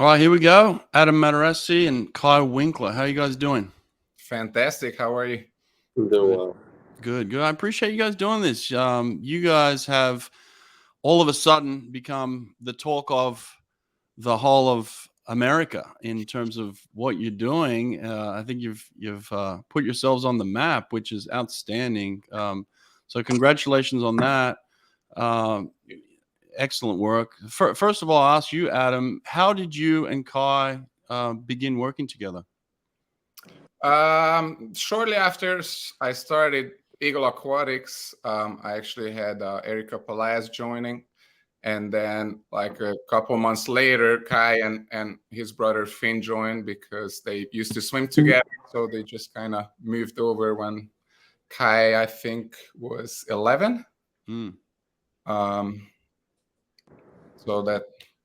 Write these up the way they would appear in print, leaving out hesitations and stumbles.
All right, here we go. Adam Madarassy and Kaii Winkler. How are you guys doing? Fantastic. How are you? I'm doing well. Good. I appreciate you guys doing this. You guys have all of a sudden become the talk of the whole of America in terms of what you're doing. I think you've put yourselves on the map, which is outstanding. So congratulations on that. Um, Excellent work. First of all, I'll ask you, Adam, how did you and Kaii begin working together? Shortly after I started Eagle Aquatics, I actually had Erica Beine joining. And then like a couple months later, Kaii and his brother Finn joined because they used to swim together. So they just kind of moved over when Kaii, I think, was 11. So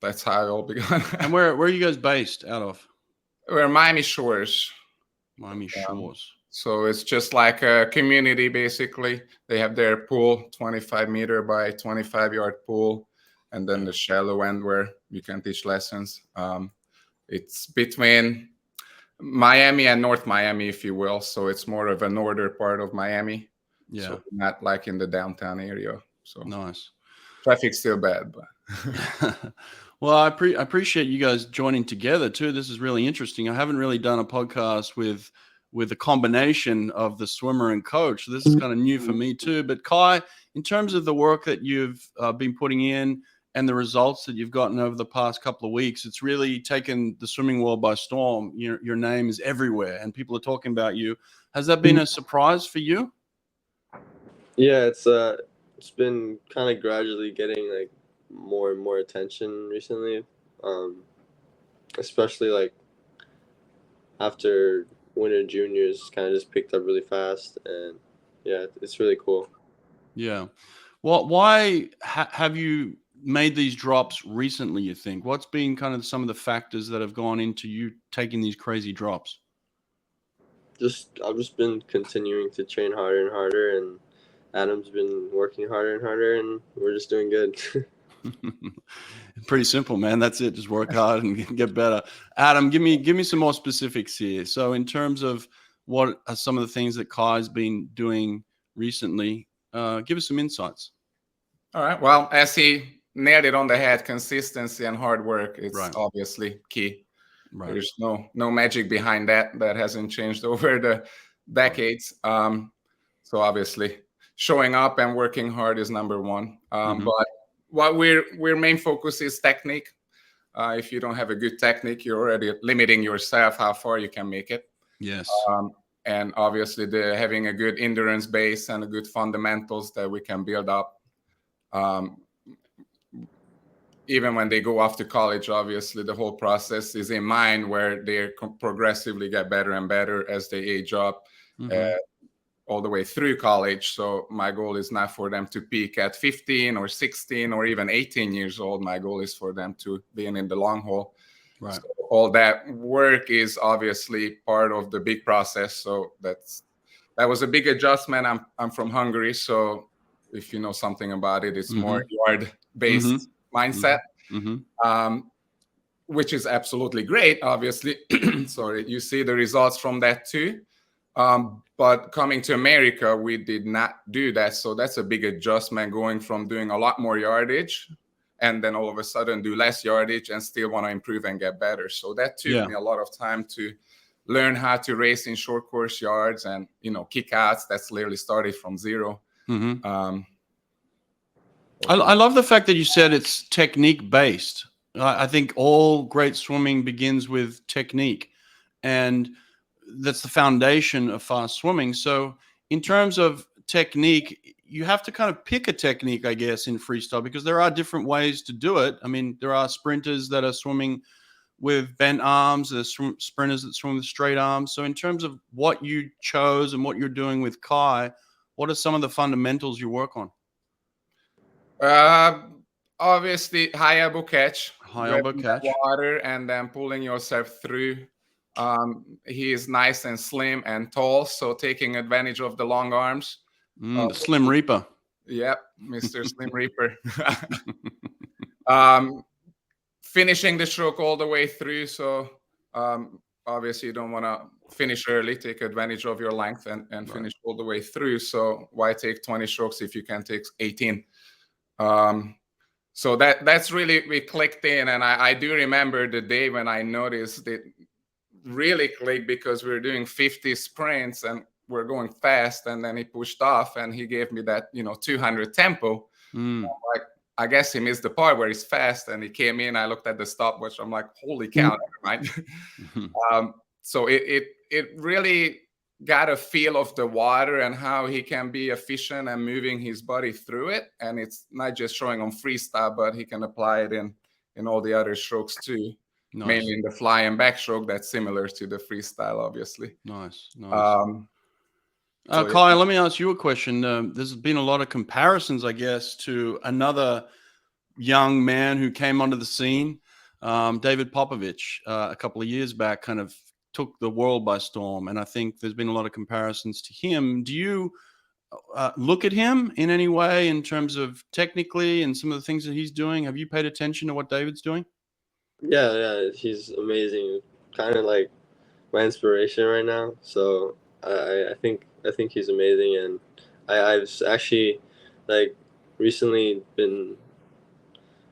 that's how it all began. And where are you guys based out of? We're Miami Shores. Miami Shores. So it's just like a community, basically. They have their pool, 25-meter by 25-yard pool, and then the shallow end where you can teach lessons. It's between Miami and North Miami, if you will. So it's more of a northern part of Miami. Yeah. So not like in the downtown area. So nice. Traffic's still bad, but well, I appreciate you guys joining together too. This is really interesting. I haven't really done a podcast with a combination of the swimmer and coach. So this is kind of new for me too. But Kaii, in terms of the work that you've been putting in and the results that you've gotten over the past couple of weeks, it's really taken the swimming world by storm. Your name is everywhere and people are talking about you. Has that been a surprise for you? Yeah, it's been kind of gradually getting like more and more attention recently, especially like after Winter Juniors kind of just picked up really fast, and yeah, it's really cool. Yeah. Well, why have you made these drops recently, you think? What's been kind of some of the factors that have gone into you taking these crazy drops? I've just been continuing to train harder and harder, and Adam's been working harder and harder, and we're just doing good. Pretty simple, man. That's it. Just work hard and get better. Adam, give me some more specifics here. So in terms of what are some of the things that Kai's been doing recently, give us some insights. All right. Well, as he nailed it on the head, consistency and hard work, it's obviously key. Right. There's no magic behind that. That hasn't changed over the decades. So obviously showing up and working hard is number one. But what we're main focus is technique. If you don't have a good technique, you're already limiting yourself how far you can make it. Yes. And obviously having a good endurance base and a good fundamentals that we can build up. Even when they go off to college, obviously the whole process is in mind where they progressively get better and better as they age up. All the way through college. So my goal is not for them to peak at 15 or 16 or even 18 years old. My goal is for them to be in the long haul. Right. So all that work is obviously part of the big process. So that was a big adjustment. I'm from Hungary, so if you know something about it, it's more yard-based mindset, which is absolutely great. Obviously, sorry, you see the results from that too. But coming to America, we did not do that. So that's a big adjustment, going from doing a lot more yardage and then all of a sudden do less yardage and still want to improve and get better. So that took me a lot of time to learn how to race in short course yards and, kickouts. That's literally started from zero. I love the fact that you said it's technique based. I think all great swimming begins with technique, and that's the foundation of fast swimming. So in terms of technique, you have to kind of pick a technique, I guess, in freestyle, because there are different ways to do it. I mean, there are sprinters that are swimming with bent arms, there's sprinters that swim with straight arms. So in terms of what you chose and what you're doing with Kaii, what are some of the fundamentals you work on? Obviously, high elbow catch, water, and then pulling yourself through. He is nice and slim and tall, so taking advantage of the long arms. The Slim Reaper. Yep, Mr. Slim Reaper. finishing the stroke all the way through. So obviously you don't want to finish early, take advantage of your length and finish all the way through. So why take 20 strokes if you can take 18? So that's really, we clicked in. And I do remember the day when I noticed it really clicked, because we were doing 50 sprints and we're going fast. And then he pushed off and he gave me that, 200 tempo. Like, I guess he missed the part where he's fast, and he came in. I looked at the stopwatch. I'm like, holy cow, never mind. So it really got a feel of the water and how he can be efficient and moving his body through it. And it's not just showing on freestyle, but he can apply it in all the other strokes too. Nice. Mainly in the fly and backstroke, that's similar to the freestyle, obviously. Nice. So Kaii, let me ask you a question. There's been a lot of comparisons, I guess, to another young man who came onto the scene, David Popovici, a couple of years back, kind of took the world by storm. And I think there's been a lot of comparisons to him. Do you look at him in any way in terms of technically and some of the things that he's doing? Have you paid attention to what David's doing? Yeah, he's amazing. Kind of like my inspiration right now. So I think he's amazing, and I've actually like recently been,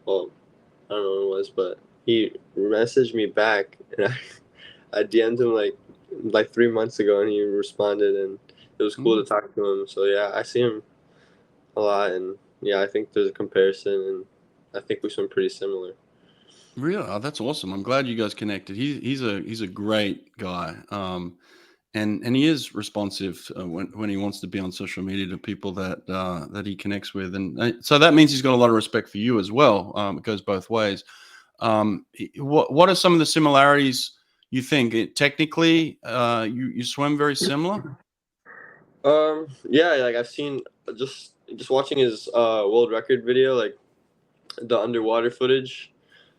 well, I don't know what it was, but he messaged me back, and I DM'd him like 3 months ago, and he responded, and it was cool to talk to him. So yeah, I see him a lot, and yeah, I think there's a comparison, and I think we swim pretty similar. Really? Oh, that's awesome. I'm glad you guys connected. He's a great guy. And he is responsive when he wants to be on social media to people that he connects with. And so that means he's got a lot of respect for you as well. It goes both ways. What are some of the similarities you think? Technically, you swim very similar? Yeah, like I've seen just watching his world record video, like the underwater footage,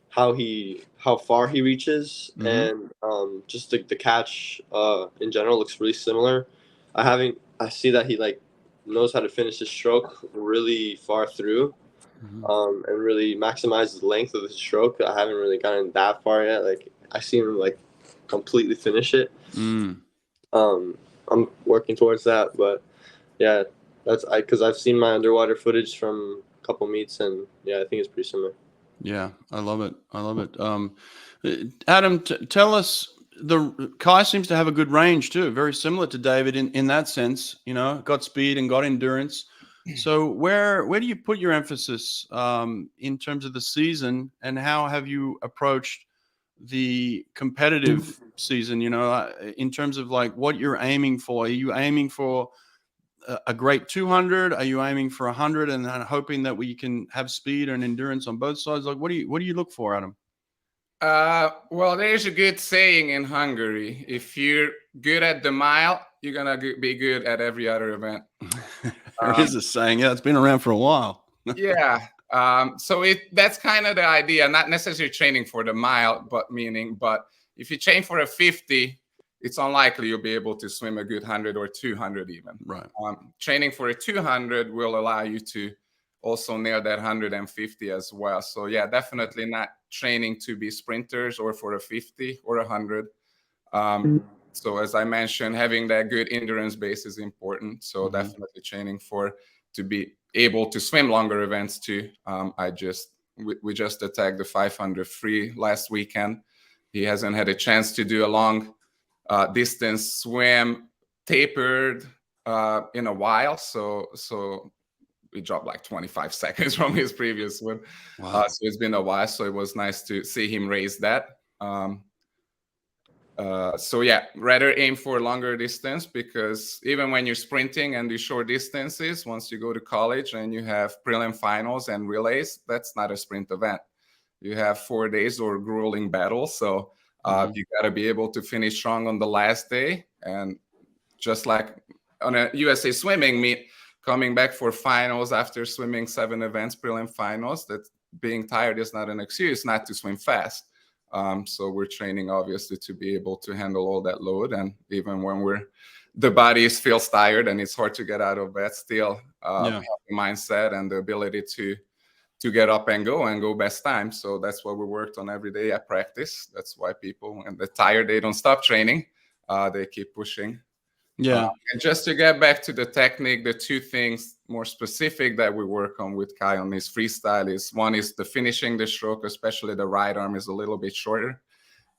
how far he reaches, and just the catch in general looks really similar. I see that he like knows how to finish his stroke really far through, and really maximize the length of the stroke. I haven't really gotten that far yet. Like I see him like completely finish it. I'm working towards that, but yeah, because I've seen my underwater footage from a couple meets, and yeah, I think it's pretty similar. Yeah, I love it. Adam, tell us, Kaii seems to have a good range too, very similar to David in that sense, got speed and got endurance. So where do you put your emphasis in terms of the season, and how have you approached the competitive season, in terms of like what you're aiming for? Are you aiming for a great 200? Are you aiming for 100 and hoping that we can have speed and endurance on both sides? Like, what do you look for, Adam? Well, there's a good saying in Hungary: if you're good at the mile, you're gonna be good at every other event. There is a saying. Yeah, it's been around for a while. Yeah. So that's kind of the idea, not necessarily training for the mile, but if you train for a 50, it's unlikely you'll be able to swim a good 100 or 200 even. Right. Training for a 200 will allow you to also nail that 150 as well. So yeah, definitely not training to be sprinters or for a 50 or 100. So as I mentioned, having that good endurance base is important. So definitely training to be able to swim longer events too. We just attacked the 500 free last weekend. He hasn't had a chance to do a long distance swim tapered in a while. So we dropped like 25 seconds from his previous swim. Wow. So it's been a while. So it was nice to see him raise that. So yeah, rather aim for longer distance, because even when you're sprinting and do short distances, once you go to college and you have prelim finals and relays, that's not a sprint event. You have 4 days or grueling battles. So you got to be able to finish strong on the last day. And just like on a USA swimming meet, coming back for finals after swimming 7 events, prelim finals, that being tired is not an excuse not to swim fast. So we're training obviously to be able to handle all that load. And even when the body feels tired and it's hard to get out of bed, still have the mindset and the ability to to get up and go best time. So that's what we worked on every day at practice. That's why people, when they're tired, they don't stop training. They keep pushing. Yeah. And just to get back to the technique, the two things more specific that we work on with Kaii on his freestyle is, one is the finishing the stroke, especially the right arm is a little bit shorter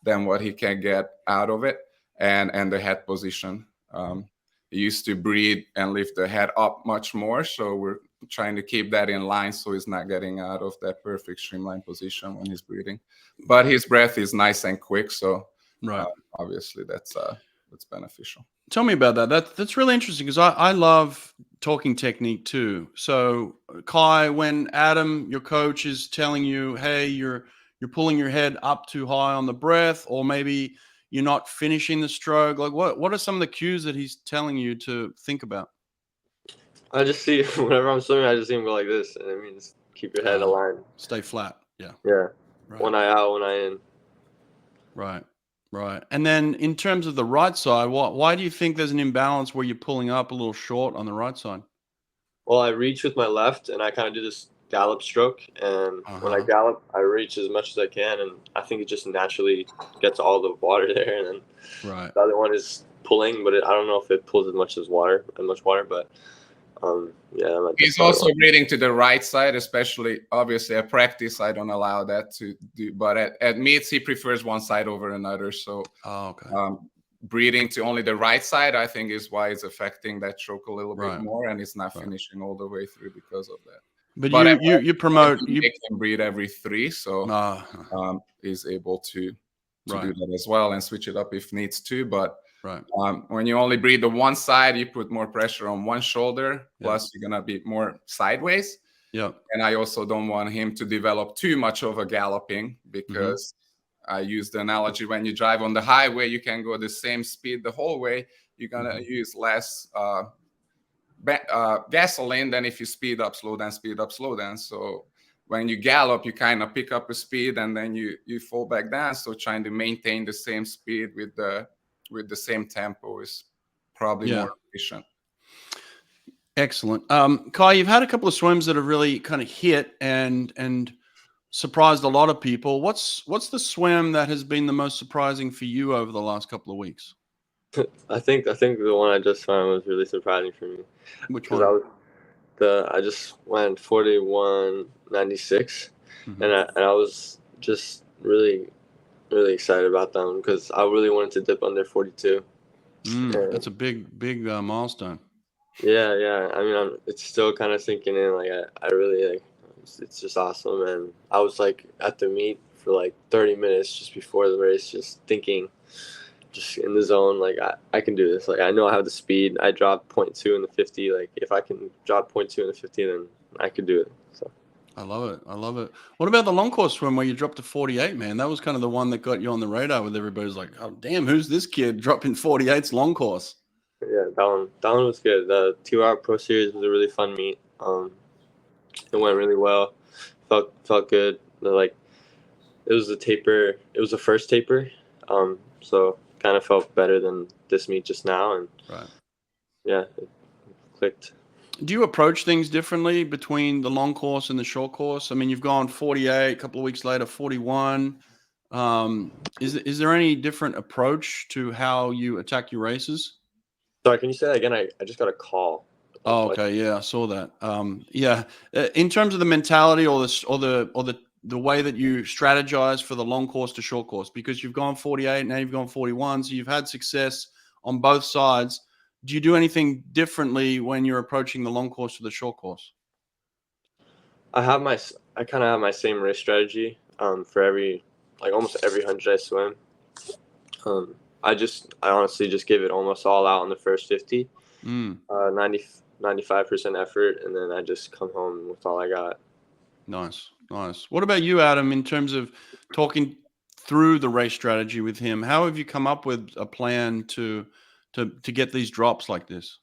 than what he can get out of it, and the head position. He used to breathe and lift the head up much more, so we're trying to keep that in line so he's not getting out of that perfect streamline position when he's breathing. But his breath is nice and quick, so obviously that's beneficial. Tell me about that. That's really interesting, because I love talking technique too. So Kaii, when Adam, your coach, is telling you, hey, you're pulling your head up too high on the breath, or maybe you're not finishing the stroke, like what are some of the cues that he's telling you to think about? I just see, whenever I'm swimming, I just see him go like this, and it means keep your head aligned. Stay flat. Yeah. Yeah. Right. One eye out, one eye in. Right. Right. And then in terms of the right side, why do you think there's an imbalance where you're pulling up a little short on the right side? Well, I reach with my left, and I kind of do this gallop stroke, and when I gallop, I reach as much as I can, and I think it just naturally gets all the water there, and then the other one is pulling, but I don't know if it pulls as much water, but yeah. He's also breathing to the right side, especially, obviously at practice I don't allow that to do, but at meets he prefers one side over another, so breathing to only the right side, I think, is why it's affecting that stroke a little bit more, and it's not finishing all the way through because of that. But you promote, you make him breathe every 3, so he's able to do that as well and switch it up if needs to. But when you only breathe the one side, you put more pressure on one shoulder, plus you're gonna be more sideways. Yeah. And I also don't want him to develop too much of a galloping, because I use the analogy, when you drive on the highway, you can go the same speed the whole way. You're gonna use less gasoline than if you speed up, slow down, speed up, slow down. So when you gallop, you kind of pick up a speed and then you fall back down. So trying to maintain the same speed with the same tempo is probably more efficient. Excellent. Kaii, you've had a couple of swims that have really kind of hit and surprised a lot of people. What's the swim that has been the most surprising for you over the last couple of weeks? I think the one I just found was really surprising for me. Which one? I just went 41.96, and I was just really excited about them, because I really wanted to dip under 42. That's a big milestone. Yeah. I mean, it's still kind of sinking in. Like I really like. It's just awesome, and I was like at the meet for like 30 minutes just before the race, just thinking, just in the zone, like I can do this. Like I know I have the speed. I dropped 0.2 in the 50. Like if I can drop 0.2 in the 50, then I could do it. So I love it. What about the long course swim where you dropped to 48, man? That was kind of the one that got you on the radar, with everybody's like, oh damn, who's this kid dropping 48's long course? Yeah, that one was good. The 2-hour pro series was a really fun meet. It went really well. Felt good. Like it was the taper. It was the first taper. So kind of felt better than this meet just now, and yeah, it clicked. Do you approach things differently between the long course and the short course? I mean, you've gone 48, a couple of weeks later 41. Is there any different approach to how you attack your races? Sorry, can you say that again? I just got a call. Oh, okay, yeah, I saw that. In terms of the mentality or the way that you strategize for the long course to short course, because you've gone 48, now you've gone 41, so you've had success on both sides. Do you do anything differently when you're approaching the long course or the short course? I kind of have my same race strategy for almost every 100 I swim. I honestly just give it almost all out on the first 50. 95% effort, and then I just come home with all I got. Nice. What about you, Adam, in terms of talking through the race strategy with him? How have you come up with a plan to get these drops like this?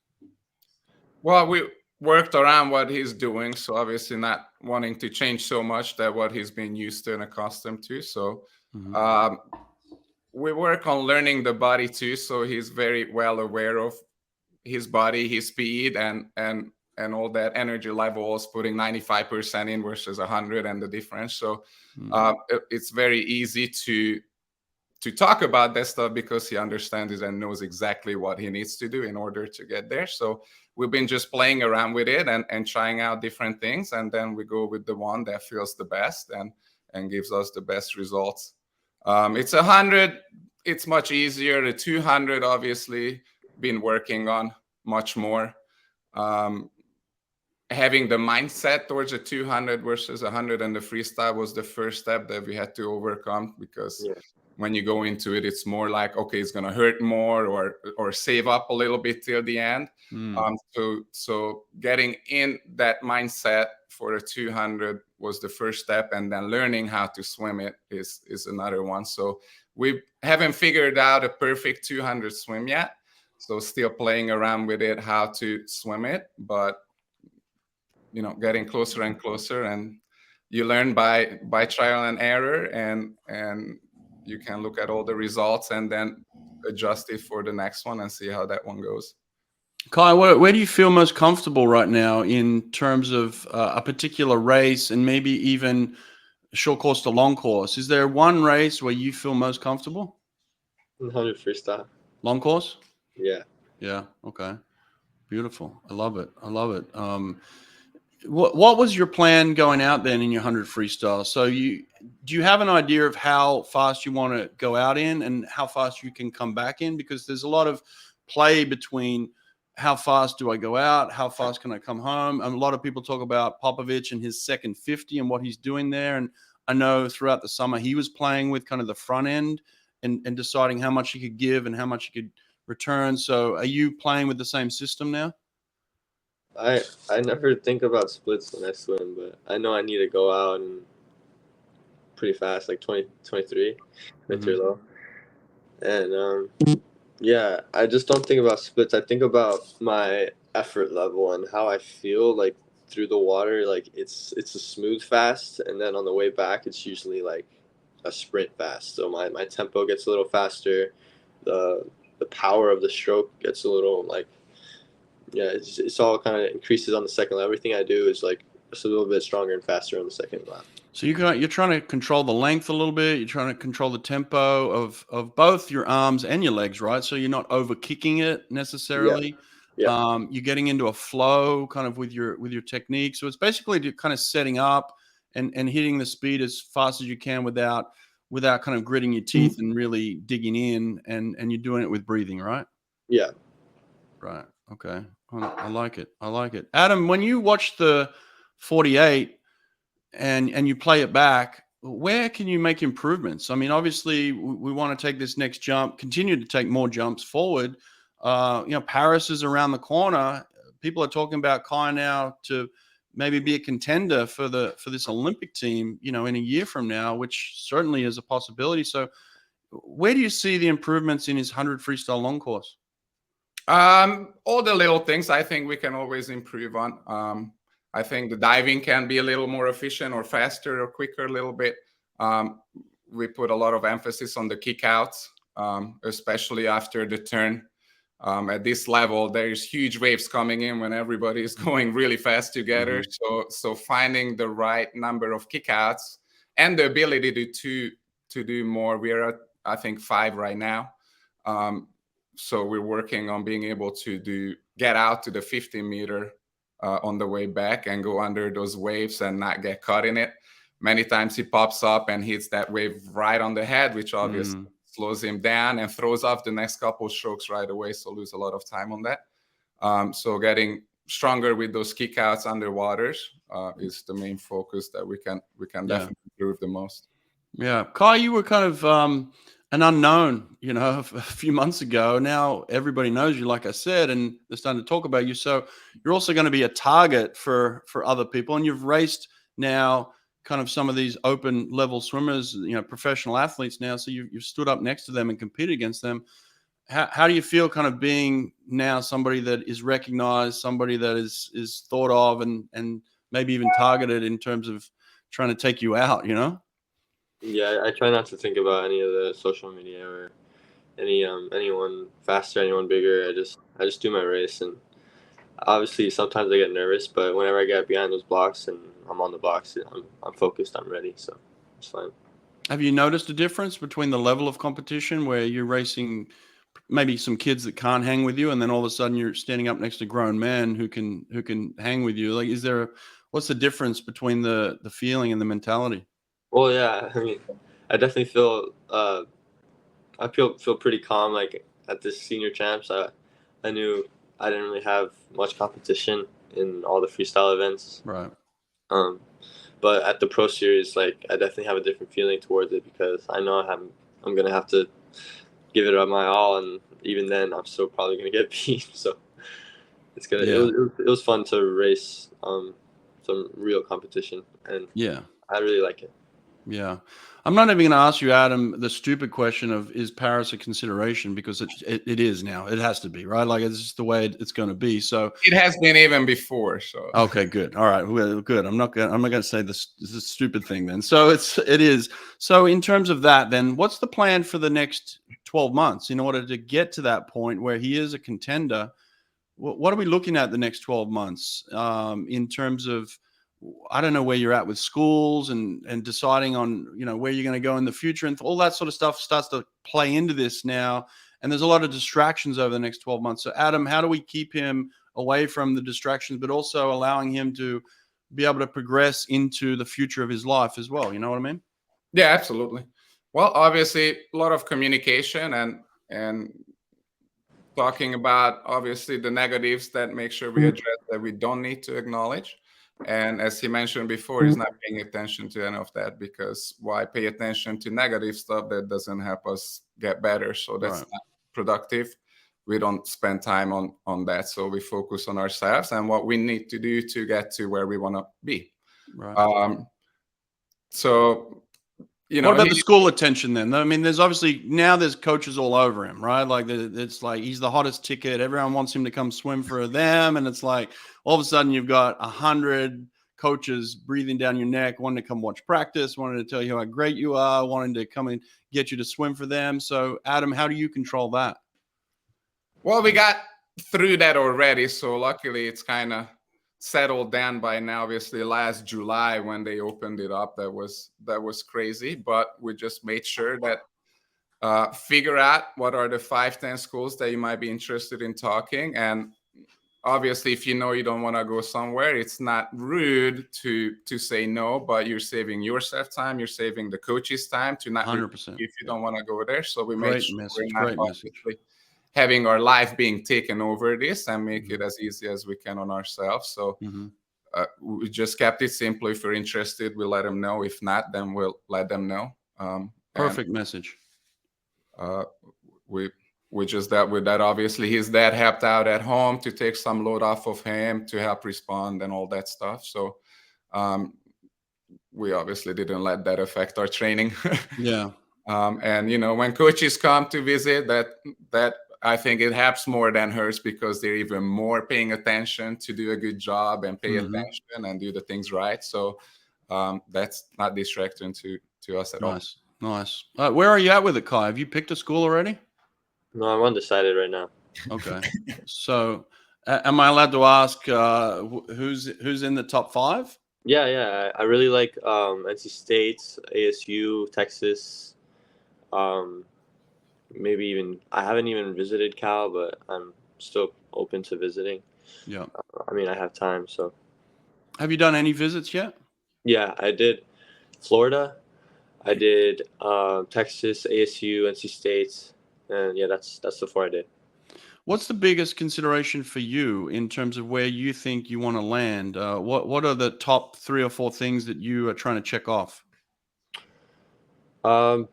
Well, we worked around what he's doing, so obviously not wanting to change so much that what he's been used to and accustomed to. So we work on learning the body too, so he's very well aware of his body, his speed, and all that energy levels, putting 95% in versus 100 and the difference. So it's very easy to talk about that stuff because he understands it and knows exactly what he needs to do in order to get there. So we've been just playing around with it and trying out different things. And then we go with the one that feels the best and gives us the best results. It's 100. It's much easier. The 200, obviously, been working on much more. Having the mindset towards a 200 versus 100 and the freestyle was the first step that we had to overcome, because when you go into it, it's more like, okay, it's going to hurt more or save up a little bit till the end. So getting in that mindset for a 200 was the first step, and then learning how to swim it is another one. So we haven't figured out a perfect 200 swim yet. So still playing around with it, how to swim it, but getting closer and closer, and you learn by trial and error, and you can look at all the results and then adjust it for the next one and see how that one goes. Kaii, where do you feel most comfortable right now in terms of a particular race, and maybe even short course to long course? Is there one race where you feel most comfortable? 100 freestyle. Long course? Yeah. Yeah. Okay. Beautiful. I love it. I love it. What was your plan going out then in your 100 freestyle? So do you have an idea of how fast you want to go out in and how fast you can come back in? Because there's a lot of play between how fast do I go out, how fast can I come home. And a lot of people talk about Popovici and his second 50 and what he's doing there. And I know throughout the summer he was playing with kind of the front end and deciding how much he could give and how much he could return. So are you playing with the same system now? I never think about splits when I swim, but I know I need to go out and pretty fast, like 23 low. And yeah, I just don't think about splits. I think about my effort level and how I feel like through the water. Like it's a smooth fast, and then on the way back it's usually like a sprint fast. So my tempo gets a little faster. The power of the stroke gets a little like, yeah, it's all kind of increases on the second lap. Everything I do is like just a little bit stronger and faster on the second lap. So you're trying to control the length a little bit. You're trying to control the tempo of both your arms and your legs, right? So you're not over kicking it necessarily. Yeah. You're getting into a flow kind of with your technique. So it's basically kind of setting up and hitting the speed as fast as you can without kind of gritting your teeth and really digging in. And you're doing it with breathing, right? Yeah. Right. Okay. I like it. I like it. Adam, when you watch the 48 and you play it back, where can you make improvements? I mean, obviously we want to take this next jump, continue to take more jumps forward. Paris is around the corner. People are talking about Kaii now to maybe be a contender for this Olympic team, in a year from now, which certainly is a possibility. So where do you see the improvements in his 100 freestyle long course? All the little things I think we can always improve on. I think the diving can be a little more efficient or faster or quicker a little bit. We put a lot of emphasis on the kickouts, especially after the turn. At this level, there's huge waves coming in when everybody is going really fast together. So finding the right number of kickouts and the ability to do more. We are at, I think, 5 right now. So we're working on being able to get out to the 50-meter on the way back and go under those waves and not get caught in it. Many times he pops up and hits that wave right on the head, which obviously slows him down and throws off the next couple strokes right away. So lose a lot of time on that. So getting stronger with those kickouts underwaters is the main focus that we can definitely improve the most. Yeah, Kaii, you were kind of an unknown, a few months ago. Now everybody knows you, like I said, and they're starting to talk about you. So you're also going to be a target for other people, and you've raced now kind of some of these open level swimmers, professional athletes now. So you've stood up next to them and competed against them. How do you feel kind of being now somebody that is recognized, somebody that is thought of and maybe even targeted in terms of trying to take you out, Yeah, I try not to think about any of the social media or anyone faster, anyone bigger. I just do my race, and obviously sometimes I get nervous, but whenever I get behind those blocks and I'm on the blocks, I'm focused, I'm ready, so it's fine. Have you noticed a difference between the level of competition where you're racing maybe some kids that can't hang with you, and then all of a sudden you're standing up next to grown men who can hang with you? Like, what's the difference between the feeling and the mentality? Well, yeah, I mean, I definitely feel pretty calm. Like at this senior champs, I knew I didn't really have much competition in all the freestyle events. Right. But at the pro series, like I definitely have a different feeling towards it because I know I'm gonna have to give it up my all, and even then, I'm still probably gonna get beat. So it's gonna. Yeah. It was fun to race some real competition, and Yeah. I really like it. Yeah. I'm not even going to ask you, Adam, the stupid question of, is Paris a consideration? Because it is now. It has to be, right? Like, it's just the way it's going to be. So it has been even before. So okay, good. All right, well, good. I'm not going to say this is a stupid thing then. So it is. So in terms of that, then what's the plan for the next 12 months in order to get to that point where he is a contender? What are we looking at the next 12 months in terms of, I don't know where you're at with schools and deciding on, where you're going to go in the future, and all that sort of stuff starts to play into this now. And there's a lot of distractions over the next 12 months. So Adam, how do we keep him away from the distractions, but also allowing him to be able to progress into the future of his life as well? You know what I mean? Yeah, absolutely. Well, obviously a lot of communication and talking about obviously the negatives that make sure we address that we don't need to acknowledge. And as he mentioned before, he's not paying attention to any of that, because why pay attention to negative stuff that doesn't help us get better? So that's Right. not productive. We don't spend time on that. So we focus on ourselves and what we need to do to get to where we want to be. Right. So, what about the school attention then? I mean, there's coaches all over him, right? Like it's like he's the hottest ticket. Everyone wants him to come swim for them, and it's like all of a sudden you've got 100 coaches breathing down your neck, wanting to come watch practice, wanting to tell you how great you are, wanting to come and get you to swim for them. So, Adam, how do you control that? Well, we got through that already, so luckily it's kind of settled down by now. Obviously last July when they opened it up, that was crazy, but we just made sure that figure out what are the 5-10 schools that you might be interested in talking. And obviously if you don't want to go somewhere, it's not rude to say no, but you're saving yourself time, you're saving the coaches time to not 100%. if you don't want to go there. So we made Great sure message. we're not obviously having our life being taken over this, and make it as easy as we can on ourselves. So we just kept it simple. If we're interested, we'll let them know. If not, then we'll let them know. Perfect message. We just dealt with that. Obviously, his dad helped out at home to take some load off of him to help respond and all that stuff. So we obviously didn't let that affect our training. Yeah. And when coaches come to visit, that I think it helps more than hurts, because they're even more paying attention to do a good job and pay attention and do the things right. So that's not distracting to us at all. Nice. Where are you at with it, Kaii? Have you picked a school already? No, I'm undecided right now. Okay. So am I allowed to ask who's in the top 5? Yeah. I really like NC State, ASU, Texas. Maybe even I haven't even visited Cal, but I'm still open to visiting. Yeah. I mean, I have time, so. Have you done any visits yet? Yeah, I did Florida. I did Texas, ASU, NC State, and yeah, that's so far I did. What's the biggest consideration for you in terms of where you think you want to land? What are the top 3 or 4 things that you are trying to check off?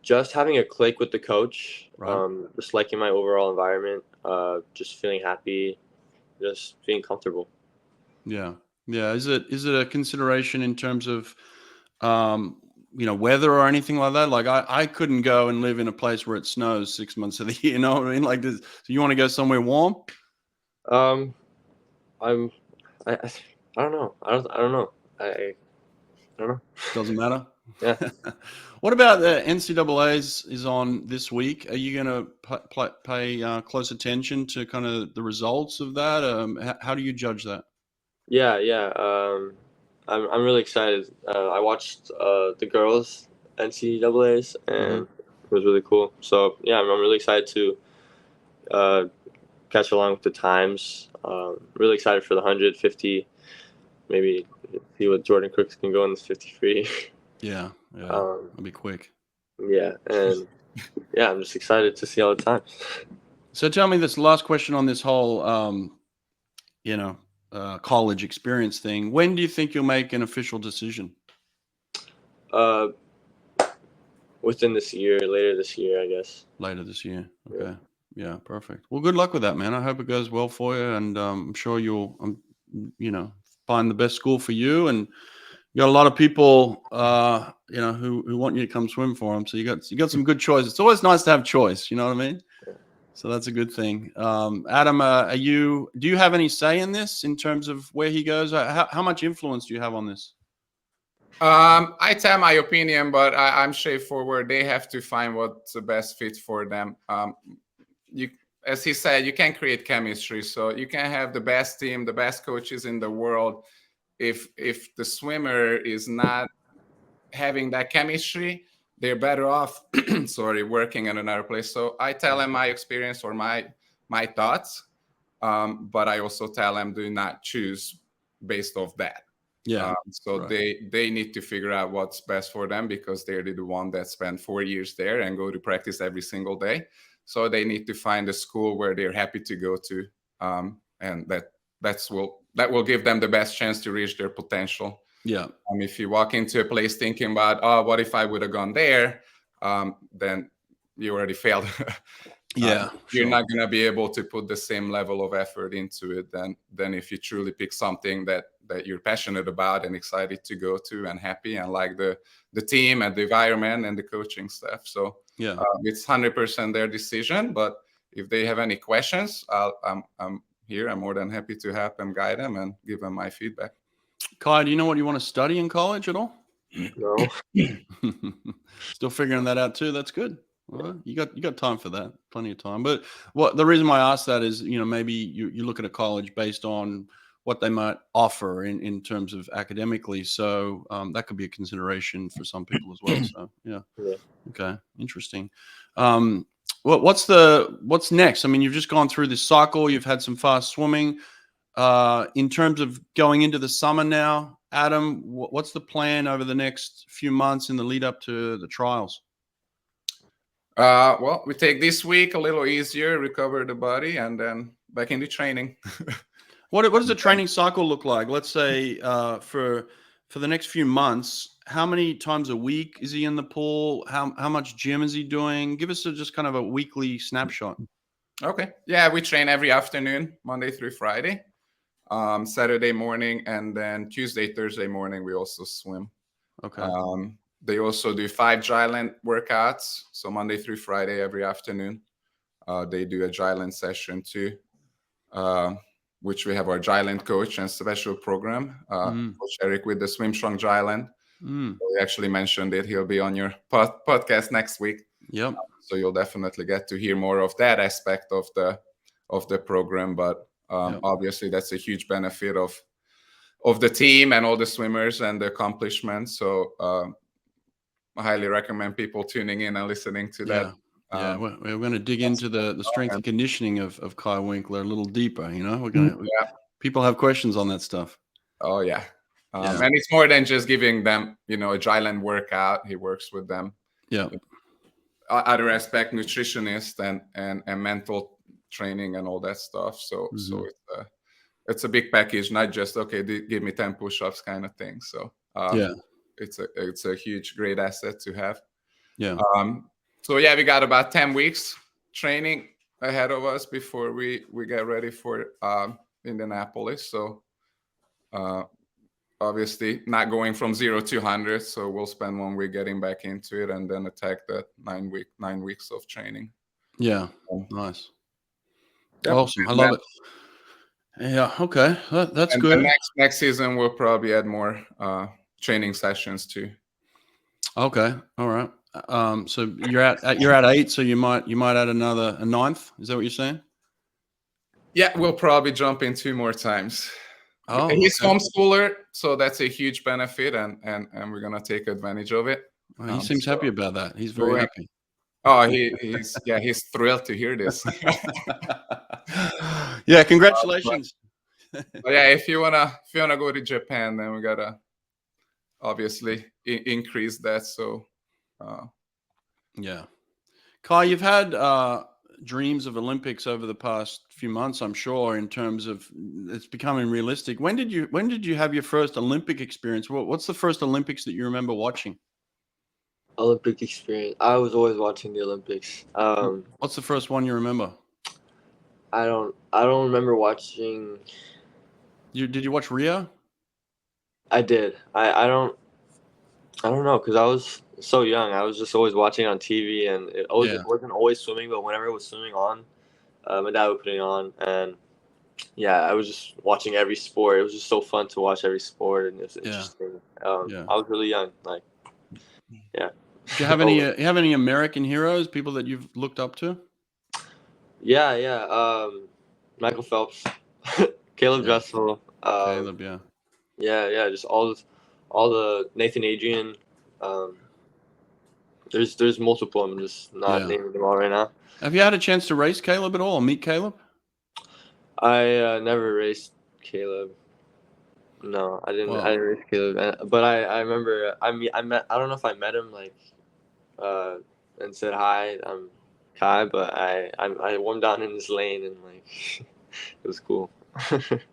Just having a click with the coach, Right. just liking my overall environment, just feeling happy, just feeling comfortable. Yeah. Is it a consideration in terms of weather or anything like that? Like I couldn't go and live in a place where it snows 6 months of the year. You know what I mean? Like, so you want to go somewhere warm? I don't know. I don't know. I don't know. Doesn't matter. Yeah. What about the NCAA's is on this week? Are you going to pay close attention to kind of the results of that? How do you judge that? Yeah. I'm really excited. I watched the girls NCAA's, and it was really cool. So yeah, I'm really excited to catch along with the times. Really excited for the 150. Maybe see what Jordan Crooks can go in this 53. Yeah, it'll be quick. Yeah, and yeah, I'm just excited to see all the times. So tell me this last question on this whole, college experience thing. When do you think you'll make an official decision? Within this year, later this year, I guess. Later this year. Okay. Yeah, perfect. Well, good luck with that, man. I hope it goes well for you, and I'm sure you'll, find the best school for you. And you got a lot of people, who want you to come swim for them. So you got some good choices. It's always nice to have choice. You know what I mean? Yeah. So that's a good thing. Adam, do you have any say in this in terms of where he goes? How much influence do you have on this? I tell my opinion, but I'm straightforward. They have to find what's the best fit for them. As he said, you can create chemistry. So you can have the best team, the best coaches in the world. If the swimmer is not having that chemistry, they're better off, working in another place. So I tell them my experience or my thoughts, but I also tell them do not choose based off that. Yeah. They need to figure out what's best for them, because they're the one that spent 4 years there and go to practice every single day. So they need to find a school where they're happy to go to, and that will give them the best chance to reach their potential. Yeah. If you walk into a place thinking about, oh, what if I would have gone there, then you already failed. Yeah, you're not going to be able to put the same level of effort into it than if you truly pick something that you're passionate about and excited to go to and happy and like the team and the environment and the coaching staff. So yeah, it's 100% their decision. But if they have any questions, I'm here. I'm more than happy to help them, guide them, and give them my feedback. Kaii, do you know what you want to study in college at all? No. Still figuring that out too. That's good. Well, you got time for that, plenty of time. But the reason why I asked that is, maybe you look at a college based on what they might offer in terms of academically. So that could be a consideration for some people as well. So yeah. Okay, interesting. What's next? I mean, you've just gone through this cycle. You've had some fast swimming. In terms of going into the summer now, Adam, what's the plan over the next few months in the lead up to the trials? Well, we take this week a little easier, recover the body, and then back into training. What does the training cycle look like? Let's say for the next few months, how many times a week is he in the pool? How much gym is he doing? Give us just kind of a weekly snapshot. Okay. Yeah, we train every afternoon, Monday through Friday, Saturday morning, and then Tuesday, Thursday morning, we also swim. Okay. They also do 5 dryland workouts. So Monday through Friday, every afternoon, they do a dryland session too, which we have our dryland coach and special program, Coach Eric with the Swim Strong Dryland. We actually mentioned it. He'll be on your podcast next week. Yep. So you'll definitely get to hear more of that aspect of the program. But obviously, that's a huge benefit of the team and all the swimmers and the accomplishments. So I highly recommend people tuning in and listening to that. Yeah, we're going to dig into the strength and conditioning of Kaii Winkler a little deeper. We're going to. People have questions on that stuff. Oh yeah. And it's more than just giving them, a dryland workout. He works with them. Yeah. Other aspect, nutritionist and mental training and all that stuff. So it's a big package, not just give me 10 push-ups kind of thing. So it's a huge, great asset to have. Yeah. So we got about 10 weeks training ahead of us before we get ready for Indianapolis. So obviously not going from 0 to 100. So we'll spend 1 week getting back into it and then attack that 9 weeks of training. Yeah. Nice. Yep. Awesome. I love it. Yeah. Okay. That's good. Next season, we'll probably add more training sessions too. Okay, all right. So you're at 8, so you might add a 9th. Is that what you're saying? Yeah, we'll probably jump in 2 more times. Oh, he's okay. homeschooler, so that's a huge benefit, and we're gonna take advantage of it. Well, he seems happy about that. He's very happy. Oh, he's thrilled to hear this. Yeah, congratulations. But yeah, if you wanna go to Japan, then we gotta obviously increase that. So yeah, Kai, you've had dreams of Olympics over the past few months, I'm sure, in terms of it's becoming realistic. When did you have your first Olympic experience? What's the first Olympics that you remember watching? Olympic experience. I was always watching the Olympics. What's the first one you remember? I don't remember watching. Did you watch Rio? I did. I don't know, because I was so young. I was just always watching on TV, and it wasn't always swimming, but whenever it was swimming on, my dad would put it on, and yeah, I was just watching every sport. It was just so fun to watch every sport, and it was interesting. I was really young, like, yeah. Do you have any American heroes, people that you've looked up to? Yeah. Michael Phelps, Caleb Dressel. Caleb, yeah. Yeah. Just all the Nathan Adrian. There's multiple. I'm just not naming them all right now. Have you had a chance to race Caleb at all, or meet Caleb? I never raced Caleb. No, I didn't. I didn't race Caleb, but I remember I met. I don't know if I met him like, and said hi. I'm Kai, but I warmed down in this lane, and like it was cool.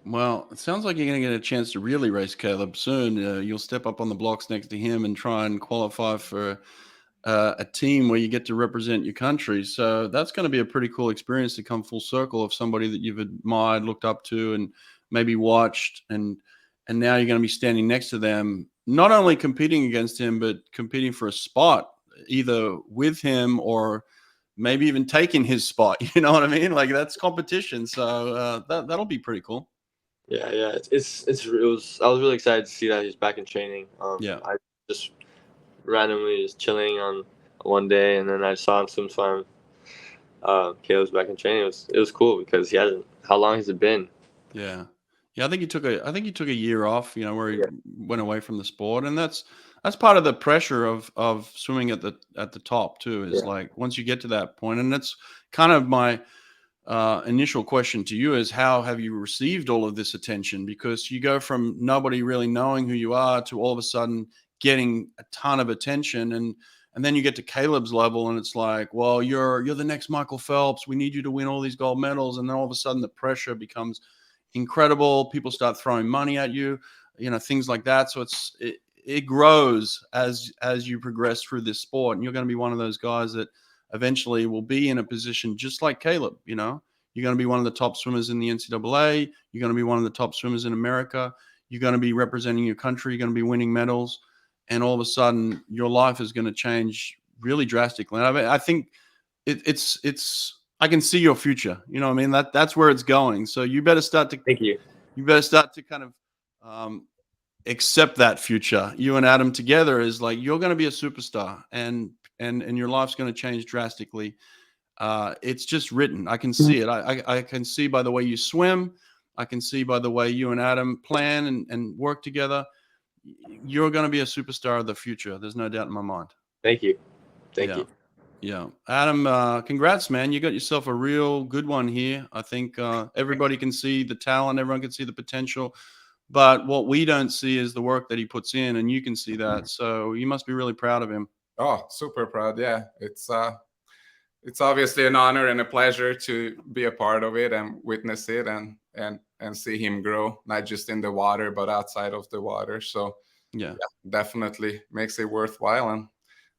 Well, it sounds like you're going to get a chance to really race Caleb soon. You'll step up on the blocks next to him and try and qualify for a team where you get to represent your country. So that's going to be a pretty cool experience to come full circle of somebody that you've admired, looked up to, and maybe watched, and now you're going to be standing next to them, not only competing against him, but competing for a spot either with him or maybe even taking his spot. You know what I mean? Like, that's competition. So that'll be pretty cool. Yeah. It was. I was really excited to see that he's back in training. I just randomly just chilling on one day, and then I saw him swim swam. Caleb's back in training. It was cool because he hasn't. How long has it been? Yeah. I think he took a year off, where he went away from the sport, and that's part of the pressure of swimming at the top too. Is like, once you get to that point, and that's kind of my initial question to you is, how have you received all of this attention? Because you go from nobody really knowing who you are to all of a sudden getting a ton of attention, and then you get to Caleb's level, and it's like, well, you're the next Michael Phelps. We need you to win all these gold medals, and then all of a sudden the pressure becomes incredible. People start throwing money at you, things like that. So it grows as you progress through this sport, and you're going to be one of those guys that eventually will be in a position just like Caleb. You're going to be one of the top swimmers in the NCAA. You're going to be one of the top swimmers in America. You're going to be representing your country. You're going to be winning medals, and all of a sudden your life is going to change really drastically. And I think it's I can see your future. You know what I mean? That's where it's going. So you better start to Thank you. You better start to kind of accept that future. You and Adam together is like, you're going to be a superstar, and your life's going to change drastically. It's just written. I can see it. I can see by the way you swim. I can see by the way you and Adam plan and work together. You're going to be a superstar of the future. There's no doubt in my mind. Thank you. Thank you. Yeah. Adam, congrats, man. You got yourself a real good one here. I think everybody can see the talent. Everyone can see the potential. But what we don't see is the work that he puts in, and you can see that. So you must be really proud of him. Oh, super proud. Yeah. It's obviously an honor and a pleasure to be a part of it and witness it and see him grow, not just in the water, but outside of the water. So yeah, definitely makes it worthwhile. And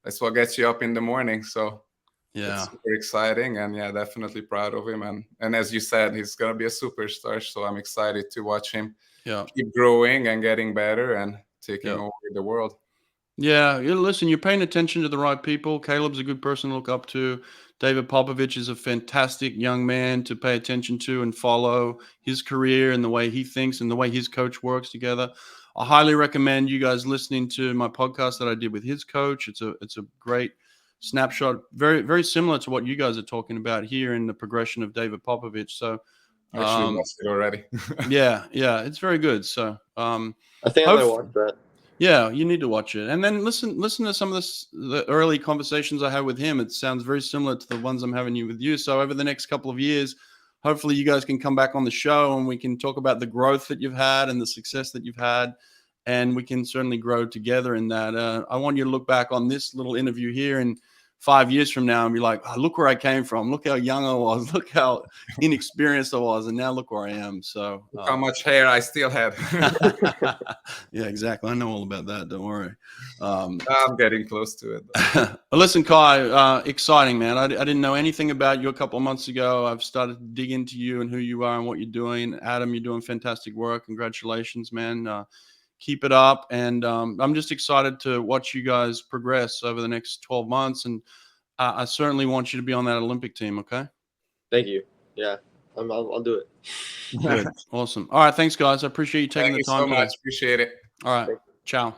that's what gets you up in the morning. So it's super exciting, and definitely proud of him. And as you said, he's going to be a superstar. So I'm excited to watch him keep growing and getting better and taking over the world. Yeah. Listen, you're paying attention to the right people. Caleb's a good person to look up to. David Popovici is a fantastic young man to pay attention to and follow his career and the way he thinks and the way his coach works together. I highly recommend you guys listening to my podcast that I did with his coach. It's a great snapshot, very, very similar to what you guys are talking about here in the progression of David Popovici. So actually watched it already. yeah, it's very good. So I think I might watch that. Yeah, you need to watch it, and then listen to some of the early conversations I had with him. It sounds very similar to the ones I'm having with you. So over the next couple of years, hopefully you guys can come back on the show and we can talk about the growth that you've had and the success that you've had, and we can certainly grow together in that. I want you to look back on this little interview here and 5 years from now and be like, oh, look where I came from. Look how young I was. Look how inexperienced I was. And now look where I am. So look how much hair I still had. Yeah, exactly. I know all about that. Don't worry. I'm getting close to it. Listen, Kai, exciting, man. I didn't know anything about you a couple of months ago. I've started to dig into you and who you are and what you're doing. Adam, you're doing fantastic work. Congratulations, man. Keep it up. And I'm just excited to watch you guys progress over the next 12 months. And I certainly want you to be on that Olympic team, okay? Thank you. Yeah, I'll do it. Good. Awesome. All right. Thanks, guys. I appreciate you taking the time. Thank you so much. Appreciate it. All right. Ciao.